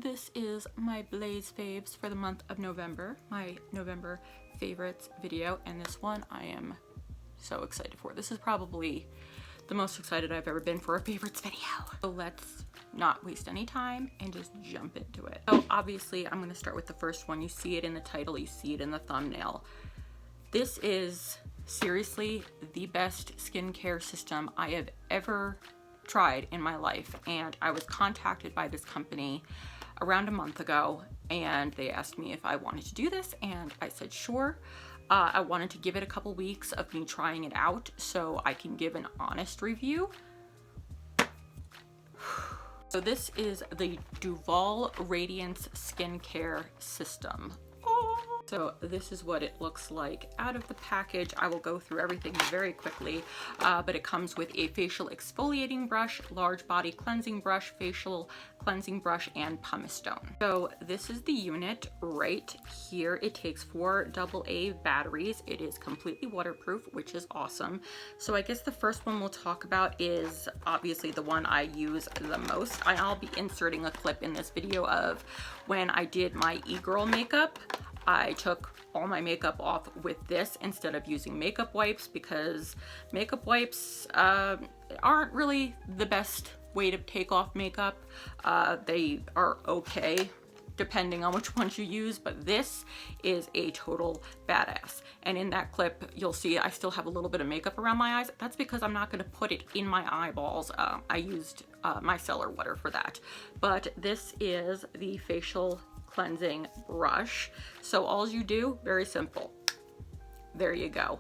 This is my BLAIZE faves for the month of November, my November favorites video, and this one I am so excited for. This is probably the most excited I've ever been for a favorites video. So let's not waste any time and just jump into it. So obviously I'm gonna start with the first one. You see it in the title, you see it in the thumbnail. This is seriously the best skincare system I have ever tried in my life, and I was contacted by this company around a month ago and they asked me if I wanted to do this, and I said sure. I wanted to give it a couple weeks of me trying it out so I can give an honest review. So this is the Duvolle Radiance skincare system. So this is what it looks like out of the package. I will go through everything very quickly, but it comes with a facial exfoliating brush, large body cleansing brush, facial cleansing brush, and pumice stone. So this is the unit right here. It takes 4 AA batteries. It is completely waterproof, which is awesome. So I guess the first one we'll talk about is obviously the one I use the most. I'll be inserting a clip in this video of when I did my e-girl makeup. I took all my makeup off with this instead of using makeup wipes, because makeup wipes aren't really the best way to take off makeup. They are okay depending on which ones you use, but this is a total badass. And in that clip, you'll see I still have a little bit of makeup around my eyes. That's because I'm not gonna put it in my eyeballs. I used micellar water for that. But this is the facial cleansing brush. So all you do, very simple. There you go.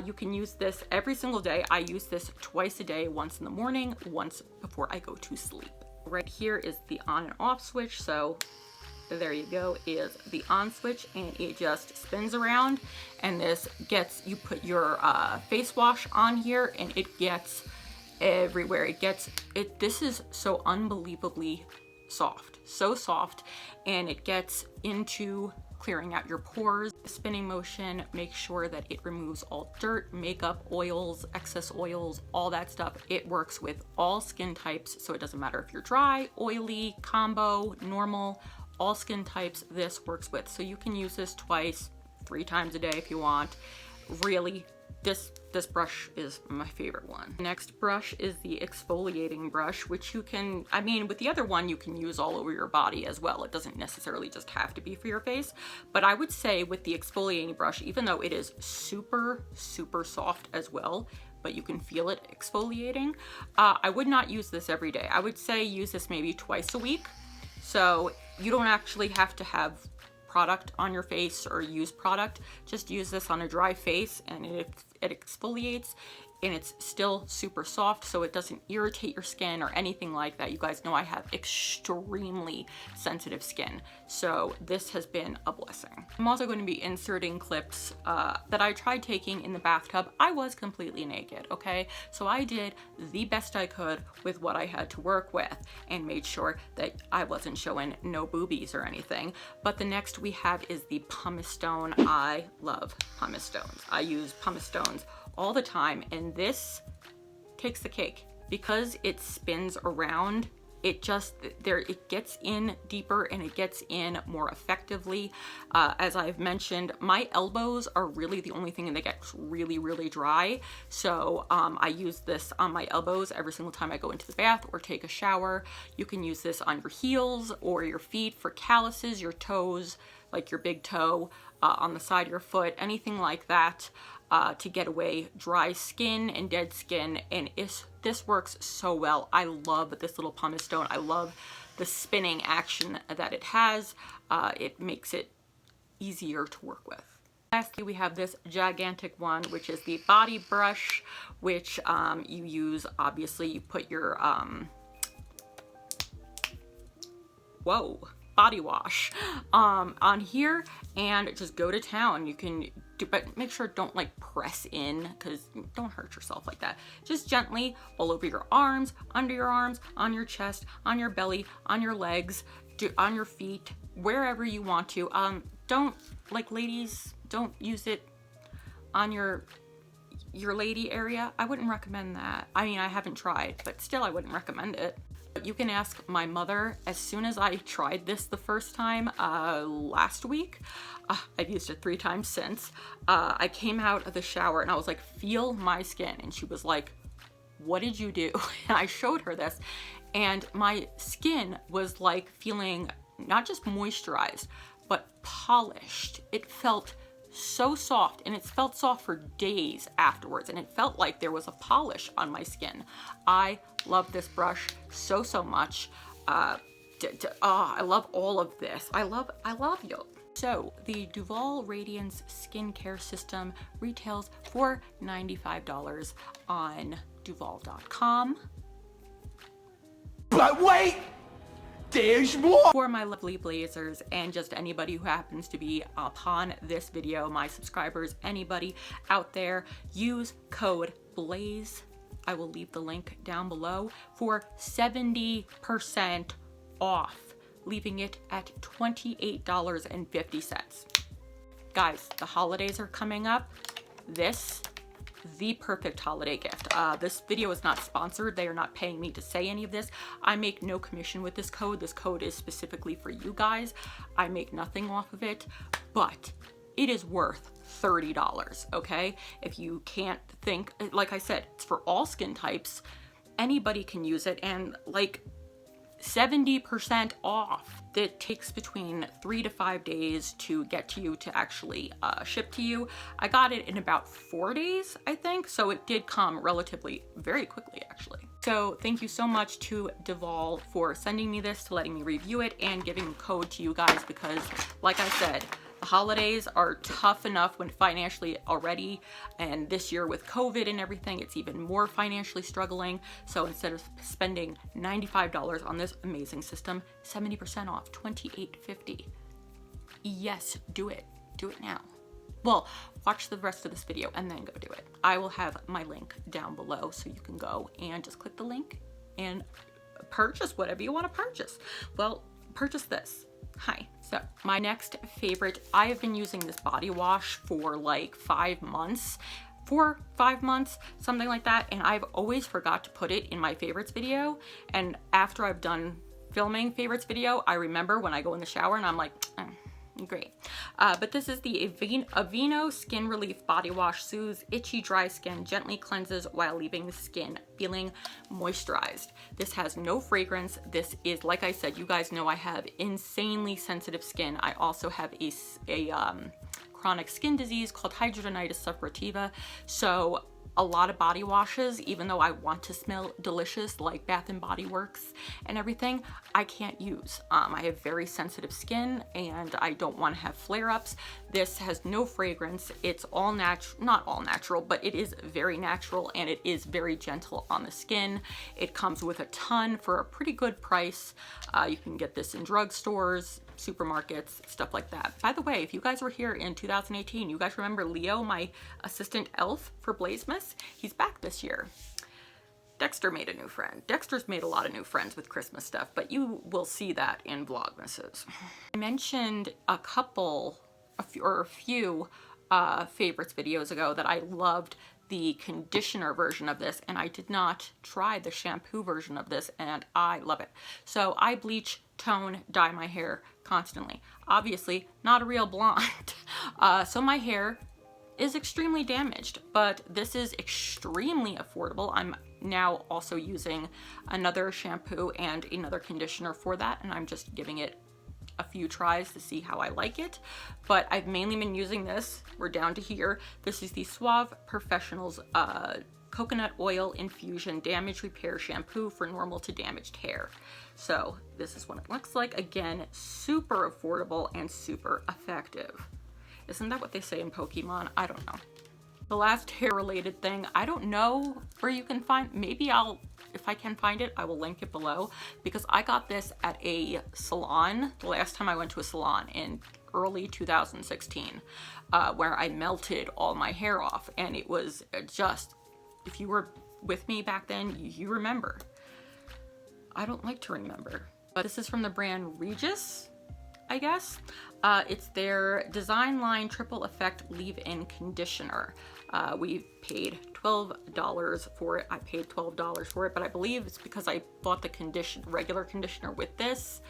You can use this every single day. I use this twice a day, once in the morning, once before I go to sleep. Right here is the on and off switch. So there you go, is the on switch, and it just spins around, and this gets, you put your face wash on here and it gets everywhere. This is so unbelievably soft, so soft, and it gets into clearing out your pores. Spinning motion makes sure that it removes all dirt, makeup, oils, excess oils, all that stuff. It works with all skin types, so it doesn't matter if you're dry, oily, combo, normal, all skin types this works with. So you can use this twice, 3 times a day if you want. Really, this brush is my favorite one. Next brush is the exfoliating brush, which you can, I mean, with the other one you can use all over your body as well. It doesn't necessarily just have to be for your face, but I would say with the exfoliating brush, even though it is super, super soft as well, but you can feel it exfoliating, I would not use this every day. I would say use this maybe twice a week. So you don't actually have to have product on your face or use product. Just use this on a dry face and it exfoliates, and it's still super soft, so it doesn't irritate your skin or anything like that. You guys know I have extremely sensitive skin, so this has been a blessing. I'm also going to be inserting clips that I tried taking in the bathtub. I was completely naked, okay? So I did the best I could with what I had to work with and made sure that I wasn't showing no boobies or anything. But the next we have is the pumice stone. I love pumice stones. I use pumice stones all the time, and this takes the cake because it spins around. It gets in deeper and it gets in more effectively. As I've mentioned, my elbows are really the only thing that gets really, really dry. So I use this on my elbows every single time I go into the bath or take a shower. You can use this on your heels or your feet for calluses, your toes, like your big toe, on the side of your foot, anything like that. To get away dry skin and dead skin, and this works so well. I love this little pumice stone. I love the spinning action that it has. It makes it easier to work with. Lastly, we have this gigantic one, which is the body brush, which you use, obviously, you put your body wash on here and just go to town. You can do, but make sure don't like press in, because don't hurt yourself like that. Just gently all over your arms, under your arms, on your chest, on your belly, on your legs, on your feet, wherever you want to. Don't, like, ladies, don't use it on your lady area. I wouldn't recommend that. I mean, I haven't tried, but still I wouldn't recommend it. You can ask my mother. As soon as I tried this the first time last week, I've used it 3 times since, I came out of the shower and I was like, feel my skin. And she was like, what did you do? And I showed her this, and my skin was like feeling not just moisturized, but polished. It felt so soft, and it felt soft for days afterwards, and it felt like there was a polish on my skin. I love this brush so much. I love all of this. I love you. So the Duvolle Radiance skincare system retails for $95 on Duvolle.com. But wait! There's more! For my lovely blazers and just anybody who happens to be upon this video, my subscribers, anybody out there, use code BLAIZE. I will leave the link down below for 70% off, leaving it at $28.50. Guys, the holidays are coming up. This, the perfect holiday gift. This video is not sponsored. They are not paying me to say any of this. I make no commission with this code. This code is specifically for you guys. I make nothing off of it, but it is worth $30, okay? If you can't think, like I said, it's for all skin types. Anybody can use it, and like 70% off. It takes between 3 to 5 days to get to you, to actually ship to you. I got it in about 4 days, I think, so it did come relatively very quickly, actually. So thank you so much to Duvolle for sending me this, to letting me review it, and giving a code to you guys, because like I said, the holidays are tough enough when financially already, and this year with COVID and everything, it's even more financially struggling. So instead of spending $95 on this amazing system, 70% off, $28.50. Yes, do it. Do it now. Well, watch the rest of this video and then go do it. I will have my link down below, so you can go and just click the link and purchase whatever you want to purchase. Well, purchase this. Hi. So my next favorite, I have been using this body wash for like 5 months, 4-5 months, something like that, and I've always forgot to put it in my favorites video, and after I've done filming favorites video, I remember when I go in the shower and I'm like, great. But this is the Aveeno Skin Relief Body Wash. Soothes itchy, dry skin, gently cleanses while leaving the skin feeling moisturized. This has no fragrance. This is, like I said, you guys know I have insanely sensitive skin. I also have a chronic skin disease called hidradenitis suppurativa. So a lot of body washes, even though I want to smell delicious like Bath and Body Works and everything, I can't use. I have very sensitive skin and I don't want to have flare-ups. This has no fragrance. It's all natural, not all natural, but it is very natural, and it is very gentle on the skin. It comes with a ton for a pretty good price. You can get this in drugstores, supermarkets, stuff like that. By the way, if you guys were here in 2018, you guys remember Leo, my assistant elf for BLAIZEmas? He's back this year. Dexter made a new friend. Dexter's made a lot of new friends with Christmas stuff, but you will see that in Vlogmases. I mentioned a few favorites videos ago that I loved the conditioner version of this, and I did not try the shampoo version of this, and I love it. So I bleach, tone, dye my hair constantly. Obviously not a real blonde. So my hair is extremely damaged, but this is extremely affordable. I'm now also using another shampoo and another conditioner for that, and I'm just giving it a few tries to see how I like it. But I've mainly been using this. We're down to here. This is the Suave Professionals Coconut Oil Infusion Damage Repair Shampoo for normal to damaged hair. So this is what it looks like. Again, super affordable and super effective. Isn't that what they say in Pokemon? I don't know. The last hair related thing, I don't know where you can find, maybe if I can find it, I will link it below, because I got this at a salon the last time I went to a salon in early 2016, where I melted all my hair off, and it was just, if you were with me back then, you remember. I don't like to remember. But this is from the brand Regis, I guess. It's their Design Line Triple Effect Leave-In Conditioner. We paid $12 for it. I paid $12 for it, but I believe it's because I bought the regular conditioner with this.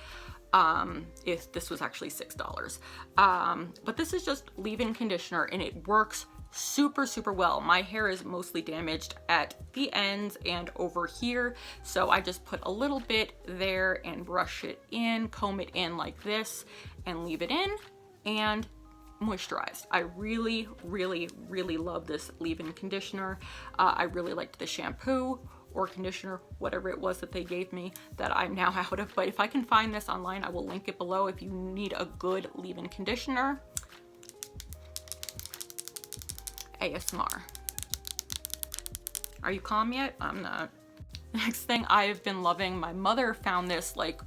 If this was actually $6. But this is just leave-in conditioner, and it works super, super well. My hair is mostly damaged at the ends and over here, so I just put a little bit there and brush it in, comb it in like this, and leave it in, and moisturized. I really, really, really love this leave-in conditioner. I really liked the shampoo or conditioner, whatever it was that they gave me that I'm now out of. But if I can find this online, I will link it below if you need a good leave-in conditioner. ASMR. Are you calm yet? I'm not. Next thing I've been loving, my mother found this like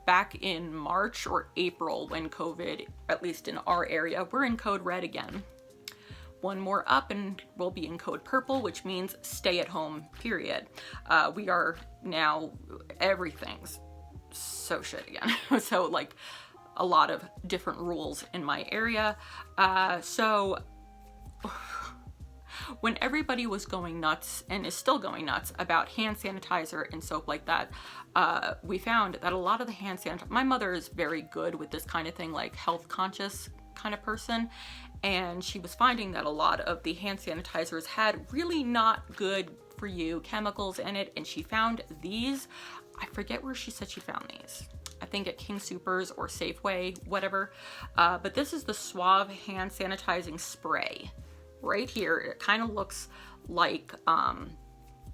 back in March or April when COVID, at least in our area, we're in code red again. One more up and we'll be in code purple, which means stay at home, period. We are now, everything's so shit again. So like a lot of different rules in my area. So when everybody was going nuts and is still going nuts about hand sanitizer and soap like that, we found that a lot of the hand sanitizer, my mother is very good with this kind of thing, like health conscious kind of person, and she was finding that a lot of the hand sanitizers had really not good for you chemicals in it, and she found these. I forget where she said she found these. I think at King Soopers or Safeway, whatever. But this is the Suave hand sanitizing spray. Right here, it kind of looks like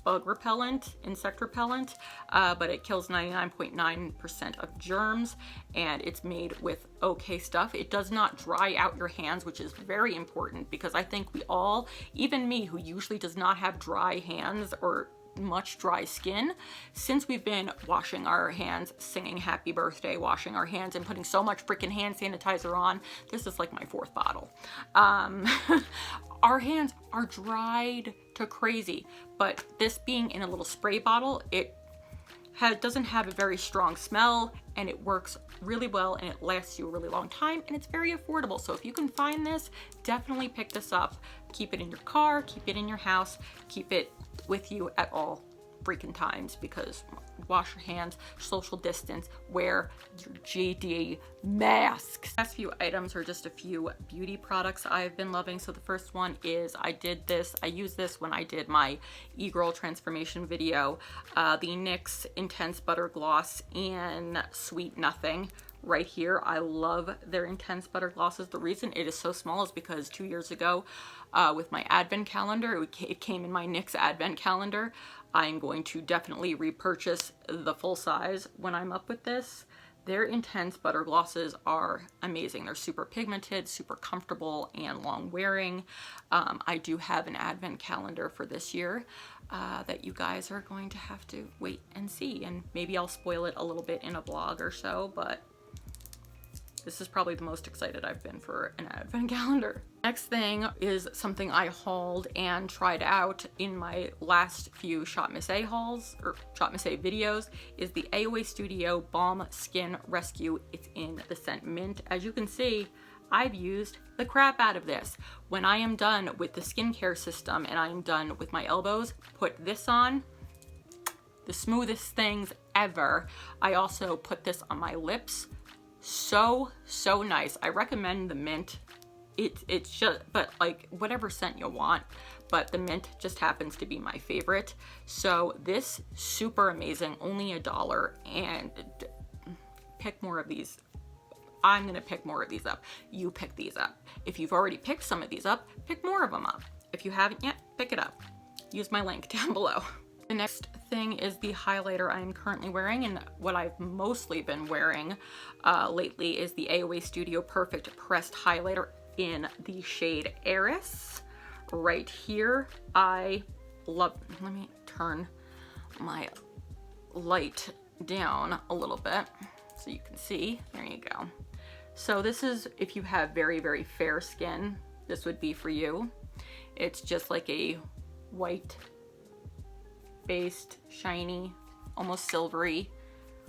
bug repellent, insect repellent, but it kills 99.9% of germs, and it's made with okay stuff. It does not dry out your hands, which is very important, because I think we all, even me who usually does not have dry hands or much dry skin, since we've been washing our hands, singing happy birthday, washing our hands, and putting so much freaking hand sanitizer on, this is like my 4th bottle. Our hands are dried to crazy, but this being in a little spray bottle, it doesn't have a very strong smell, and it works really well, and it lasts you a really long time, and it's very affordable. So if you can find this, definitely pick this up. Keep it in your car, keep it in your house, keep it with you at all freaking times, because wash your hands, social distance, wear your GD masks. Last few items are just a few beauty products I've been loving. So the first one is, I used this when I did my e-girl transformation video, the NYX Intense Butter Gloss in Sweet Nothing. Right here, I love their Intense Butter Glosses. The reason it is so small is because 2 years ago, with my advent calendar, it came in my NYX advent calendar. I'm going to definitely repurchase the full size when I'm up with this. Their Intense Butter Glosses are amazing. They're super pigmented, super comfortable, and long wearing. I do have an advent calendar for this year that you guys are going to have to wait and see, and maybe I'll spoil it a little bit in a vlog or so, but this is probably the most excited I've been for an advent calendar. Next thing is something I hauled and tried out in my last few Shop Miss A hauls, or Shop Miss A videos, is the AOA Studio Balm Skin Rescue. It's in the scent Mint. As you can see, I've used the crap out of this. When I am done with the skincare system and I'm done with my elbows, put this on. The smoothest things ever. I also put this on my lips. So nice. I recommend the Mint. It's just, but like whatever scent you want, but the Mint just happens to be my favorite. So this, super amazing, only $1, and pick more of these. I'm gonna pick more of these up. You pick these up. If you've already picked some of these up, pick more of them up. If you haven't yet, pick it up. Use my link down below. The next thing is the highlighter I'm currently wearing, and what I've mostly been wearing lately is the AOA Studio Perfect Pressed Highlighter in the shade Eris. Right here, I love, let me turn my light down a little bit so you can see. There you go. So this is, if you have very, very fair skin, this would be for you. It's just like a white based, shiny, almost silvery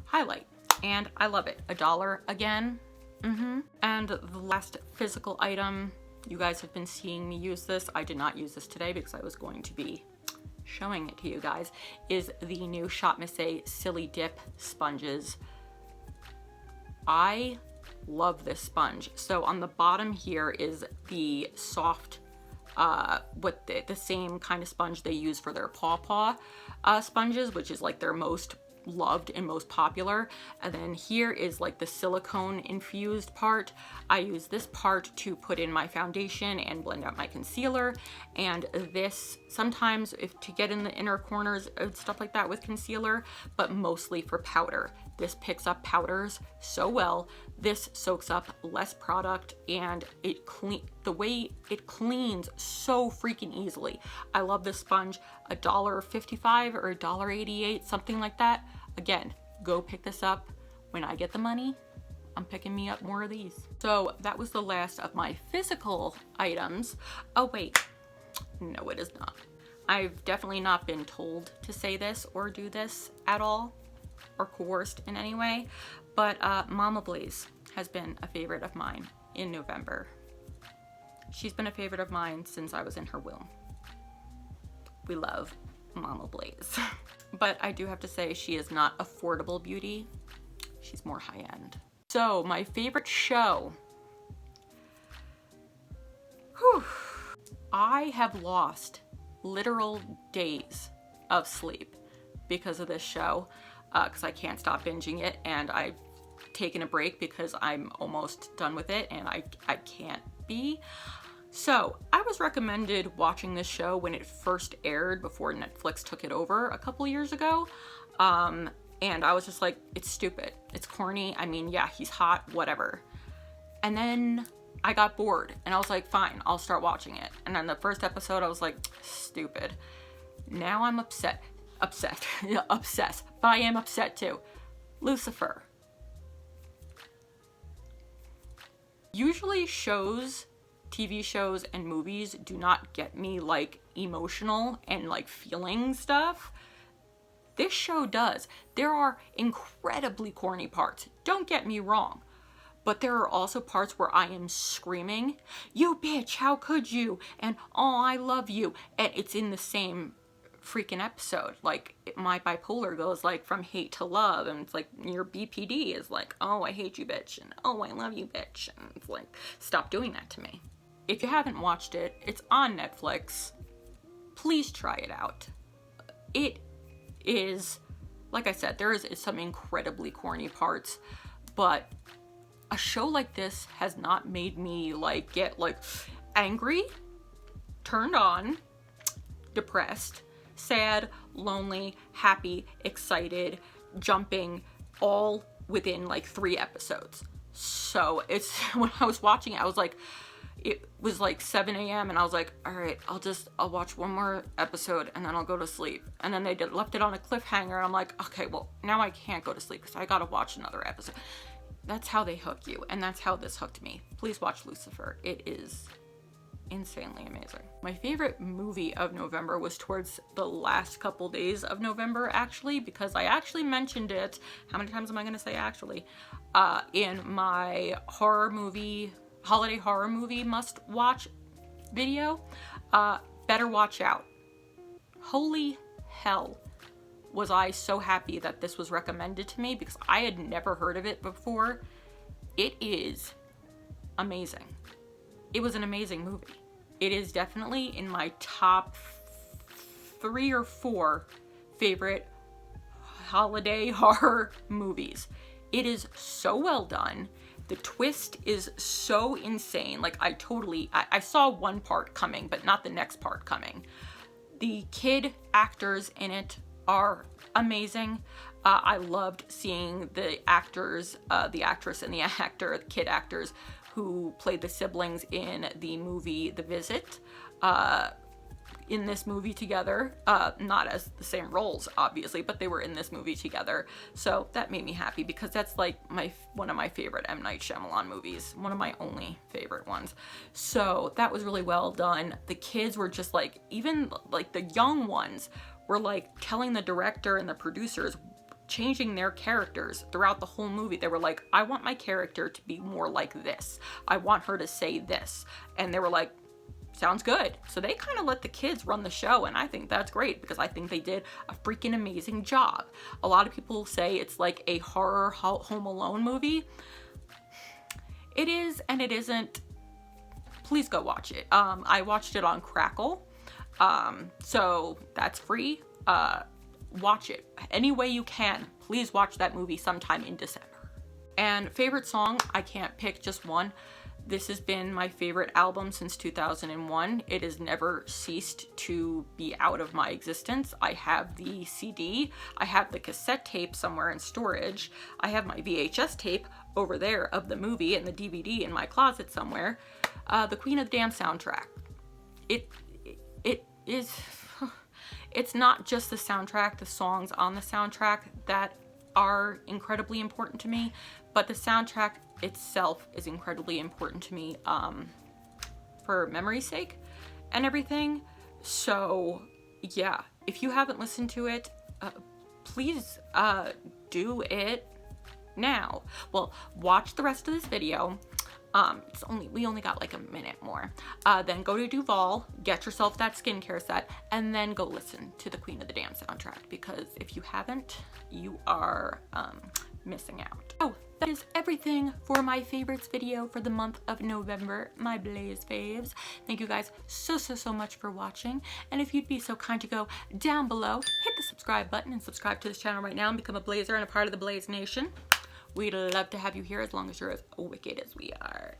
highlight, and I love it. $1 again, And the last physical item, you guys have been seeing me use this. I did not use this today because I was going to be showing it to you guys, is the new Shop Missy Silly Dip sponges. I love this sponge. So on the bottom here is the soft, with the same kind of sponge they use for their paw sponges, which is like their most loved and most popular. And then here is like the silicone infused part. I use this part to put in my foundation and blend out my concealer, and this sometimes if to get in the inner corners and stuff like that with concealer, but mostly for powder. This picks up powders so well. This soaks up less product, and the way it cleans so freaking easily. I love this sponge. $1.55 or $1.88, something like that. Again, go pick this up. When I get the money, I'm picking me up more of these. So that was the last of my physical items. Oh wait, no it is not. I've definitely not been told to say this or do this at all, or coerced in any way, but Mama BLAIZE has been a favorite of mine in November. She's been a favorite of mine since I was in her womb. We love Mama BLAIZE. But I do have to say, she is not affordable beauty. She's more high-end. So my favorite show. Whew. I have lost literal days of sleep because of this show, because I can't stop binging it, and I've taken a break because I'm almost done with it and I can't be. So I was recommended watching this show when it first aired before Netflix took it over a couple years ago. And I was just like, it's stupid. It's corny. I mean, yeah, he's hot, whatever. And then I got bored and I was like, fine, I'll start watching it. And then the first episode, I was like, stupid. Now I'm obsessed, but I am upset too. Lucifer. Usually shows, TV shows and movies do not get me like emotional and like feeling stuff. This show does. There are incredibly corny parts, don't get me wrong, but there are also parts where I am screaming, "You bitch, how could you?" and "Oh, I love you," and it's in the same freaking episode. Like, my bipolar goes like from hate to love, and it's like your BPD is like, "Oh, I hate you bitch," and "Oh, I love you bitch," and it's like, stop doing that to me. If you haven't watched it, it's on Netflix. Please try it out. It is, like I said, there is some incredibly corny parts, but a show like this has not made me like get like angry, turned on, depressed, sad, lonely, happy, excited, jumping, all within like 3 episodes. So it's, when I was watching it, I was like, it was like 7 a.m. and I was like, all right, I'll watch one more episode and then I'll go to sleep. And then they left it on a cliffhanger, and I'm like, okay, well, now I can't go to sleep because I gotta watch another episode. That's how they hook you, and that's how this hooked me. Please watch Lucifer. It is insanely amazing. My favorite movie of November was towards the last couple days of November, actually, because I actually mentioned it. How many times am I gonna say actually? In my holiday horror movie must watch video, Better Watch Out. Holy hell, was I so happy that this was recommended to me, because I had never heard of it before. It is amazing. It was an amazing movie. It is definitely in my top 3 or 4 favorite holiday horror movies. It is so well done. The twist is so insane. Like, I saw one part coming, but not the next part coming. The kid actors in it are amazing. I loved seeing the actors, the actress and the actor, the kid actors who played the siblings in the movie The Visit, in this movie together. Not as the same roles, obviously, but they were in this movie together. So that made me happy, because that's like one of my favorite M. Night Shyamalan movies, one of my only favorite ones. So that was really well done. The kids were just like, even like the young ones were like telling the director and the producers changing their characters throughout the whole movie. They were like, I want my character to be more like this. I want her to say this. And they were like, sounds good. So they kind of let the kids run the show, and I think that's great because I think they did a freaking amazing job. A lot of people say it's like a horror Home Alone movie. It is and it isn't. Please go watch it. I watched it on Crackle, so that's free. Watch it any way you can. Please watch that movie sometime in December. And favorite song, I can't pick just one. This has been my favorite album since 2001. It has never ceased to be out of my existence. I have the CD, I have the cassette tape somewhere in storage, I have my VHS tape over there of the movie and the DVD in my closet somewhere. The Queen of the Damn soundtrack. It is, it's not just the soundtrack, the songs on the soundtrack that are incredibly important to me, but the soundtrack itself is incredibly important to me for memory's sake and everything. So yeah, if you haven't listened to it, please do it now. Well, watch the rest of this video. We only got like a minute more. Then go to Duvolle, get yourself that skincare set, and then go listen to the Queen of the Damn soundtrack, because if you haven't, you are missing out. Oh, that is everything for my favorites video for the month of November, my Blaze faves. Thank you guys so much for watching. And if you'd be so kind to go down below, hit the subscribe button and subscribe to this channel right now and become a Blazer and a part of the Blaze Nation. We'd love to have you here as long as you're as wicked as we are.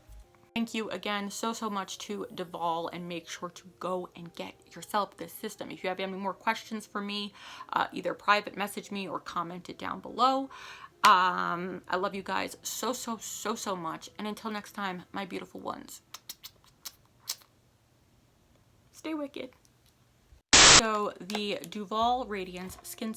Thank you again so much to Duvolle, and make sure to go and get yourself this system. If you have any more questions for me, either private message me or comment it down below. I love you guys so much, and until next time, my beautiful ones, stay wicked. So the Duvolle Radiance skin